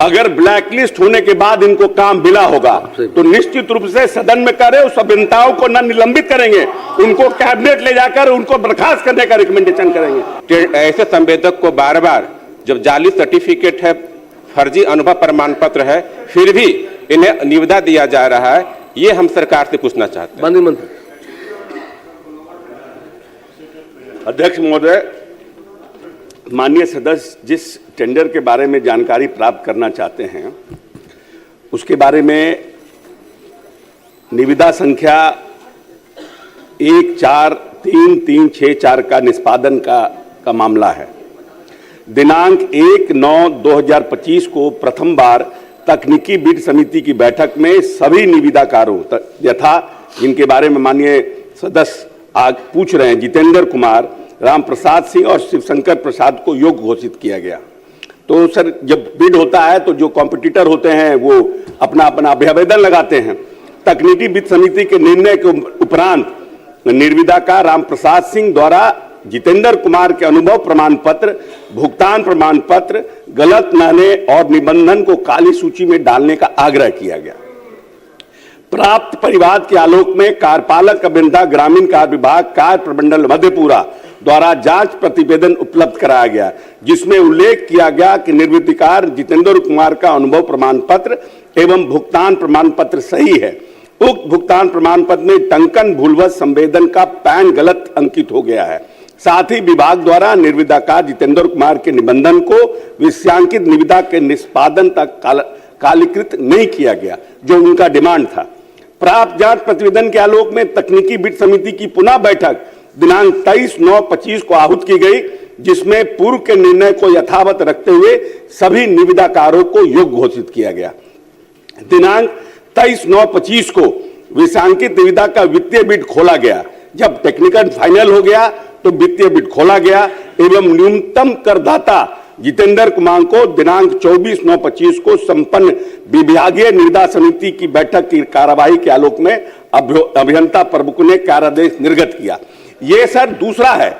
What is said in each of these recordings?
अगर ब्लैकलिस्ट होने के बाद इनको काम मिला होगा तो निश्चित रूप से सदन में करे उस अभियंताओं को न निलंबित करेंगे, उनको कैबिनेट ले जाकर उनको बर्खास्त करने का रिकमेंडेशन करेंगे। ऐसे संवेदक को बार बार जब जाली सर्टिफिकेट है, फर्जी अनुभव प्रमाण पत्र है, फिर भी इन्हें निविदा दिया जा रहा है, ये हम सरकार से पूछना चाहते हैं। अध्यक्ष महोदय, माननीय सदस्य जिस टेंडर के बारे में जानकारी प्राप्त करना चाहते हैं उसके बारे में निविदा संख्या 143364 का निष्पादन का मामला है। दिनांक 1/9/2025 को प्रथम बार तकनीकी बिड समिति की बैठक में सभी निविदाकारों यथा जिनके बारे में माननीय सदस्य आज पूछ रहे हैं, जितेंद्र कुमार, राम प्रसाद सिंह और शिवशंकर प्रसाद को योग्य घोषित किया गया। तो सर, जब बिड होता है तो जो कॉम्पिटिटर होते हैं वो अपना अपना अभ्यावेदन लगाते हैं। तकनीकी बिड समिति के निर्णय के उपरांत निर्विदाकार राम प्रसाद सिंह द्वारा जितेंद्र कुमार के अनुभव प्रमाण पत्र, भुगतान प्रमाण पत्र गलत लाने और निबंधन को काली सूची में डालने का आग्रह किया गया। प्राप्त परिवाद के आलोक में कार्यपालक अभियंता ग्रामीण कार्य विभाग कार्य प्रमंडल मधेपुरा द्वारा जांच प्रतिवेदन उपलब्ध कराया गया, जिसमें उल्लेख किया गया कि निर्विधिकार जितेंद्र कुमार का अनुभव प्रमाण पत्र एवं भुगतान प्रमाण पत्र सही है। उक्त भुगतान प्रमाण पत्र में टंकन भूलवश संवेदन का पैन गलत अंकित हो गया है। साथ ही विभाग द्वारा निर्विदाकार जितेंद्र कुमार के निबंधन को विषयांकित निविदा के निष्पादन तक कालीकृत नहीं किया गया, जो उनका डिमांड था। प्राप्त जांच प्रतिवेदन के आलोक में तकनीकी बिड समिति की पुनः बैठक दिनांक 23/9/25 को आहूत की गई, जिसमें पूर्व के निर्णय को यथावत रखते हुए सभी निविदाकारों को योग्य घोषित किया गया। दिनांक 23/9/25 को विषयांकित निविदा का वित्तीय बिड खोला गया। जब टेक्निकल फाइनल हो गया तो वित्तीय बिड खोला गया एवं न्यूनतम करदाता जितेंद्र कुमार को दिनांक 24/9/25 को संपन्न विभागीय निविदा समिति की बैठक की कार्यवाही के आलोक में अभियंता प्रमुख ने कार्यादेश निर्गत किया। ये सर दूसरा है।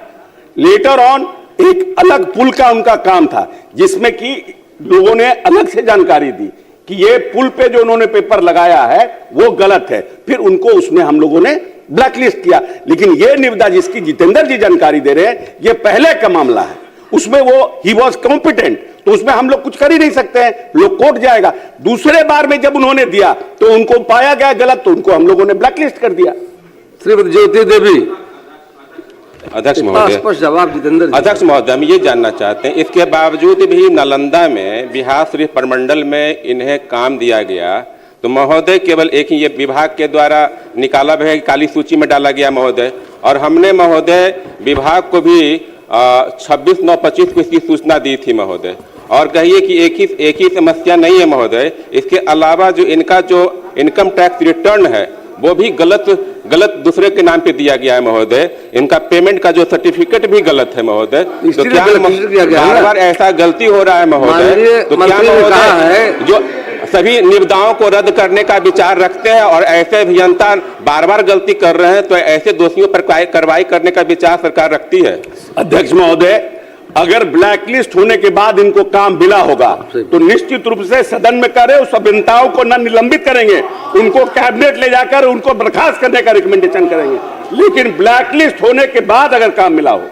लेटर ऑन एक अलग पुल का उनका काम था, जिसमें कि लोगों ने अलग से जानकारी दी कि ये पुल पे जो उन्होंने पेपर लगाया है वो गलत है, फिर उनको उसमें हम लोगों ने ब्लैकलिस्ट किया। लेकिन ये निविदा जिसकी जितेंद्र जी जानकारी दे रहे हैं, ये पहले का मामला है, उसमें वो ही वॉज कॉम्पिटेंट, तो उसमें हम लोग कुछ कर ही नहीं सकते हैं, लोग कोर्ट जाएगा। दूसरे बार में जब उन्होंने दिया तो उनको पाया गया गलत, तो उनको हम लोगों ने ब्लैकलिस्ट कर दिया। श्रीमती ज्योति देवी। अध्यक्ष महोदय, हम ये जानना चाहते हैं, इसके बावजूद भी नालंदा में बिहार शरीफ प्रमंडल में इन्हें काम दिया गया, तो महोदय केवल एक ही ये विभाग के द्वारा निकाला गया, काली सूची में डाला गया महोदय। और हमने महोदय विभाग को भी 26/9/25 को इसकी सूचना दी थी महोदय, और कहिए कि एक ही समस्या नहीं है महोदय, इसके अलावा जो इनका जो इनकम टैक्स रिटर्न है वो भी गलत दूसरे के नाम पे दिया गया है महोदय। इनका पेमेंट का जो सर्टिफिकेट भी गलत है महोदय। तो क्या बार ऐसा गलती हो रहा है महोदय? तो क्या महोदय जो सभी निविदाओं को रद्द करने का विचार रखते हैं और ऐसे अभियंता बार गलती कर रहे हैं, तो ऐसे दोषियों पर कार्रवाई करने का विचार सरकार रखती है? अध्यक्ष महोदय, अगर ब्लैकलिस्ट होने के बाद इनको काम मिला होगा तो निश्चित रूप से सदन में करे उस अभियंताओं को न निलंबित करेंगे, उनको कैबिनेट ले जाकर उनको बर्खास्त करने का रिकमेंडेशन करेंगे। लेकिन ब्लैकलिस्ट होने के बाद अगर काम मिला हो